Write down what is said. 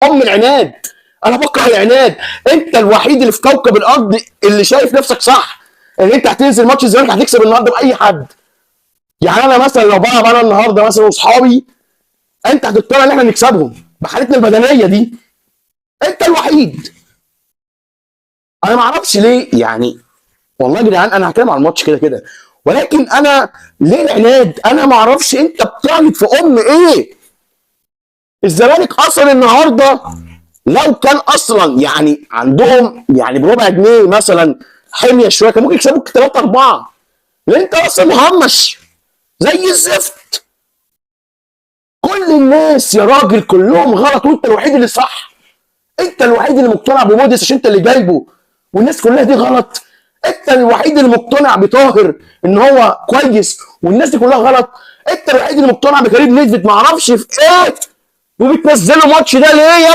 ام العناد. انا بكره العناد. انت الوحيد اللي في كوكب الارض اللي شايف نفسك صح ان انت هتنزل ماتش الزمالك هتكسب النهارده باي حد. يعني انا مثلا لو بلعب انا النهارده مثلا واصحابي، انت هتضطر ان احنا نكسبهم بحالتنا البدنيه دي. انت الوحيد. انا ما اعرفش ليه يعني. والله يا جدعان انا هتكلم على الماتش كده كده، ولكن انا ليه العناد؟ انا ما اعرفش انت بتعند في ام ايه. الزمالك اصلا النهارده لو كان اصلا يعني عندهم يعني بربع جنيه مثلا حميه شويه كان ممكن يكسبوك 3 4، لان انت اصلا مهمش زي الزفت. كل الناس يا راجل كلهم غلط وانت الوحيد اللي صح. انت الوحيد اللي مقتنع بموديس عشان انت اللي جايبه، والناس كلها دي غلط. انت الوحيد اللي مقتنع بطاهر ان هو كويس والناس دي كلها غلط. انت الوحيد اللي مقتنع بكريم نيدفيد ما اعرفش في ايه، وبتنزلوا الماتش ده ليه يا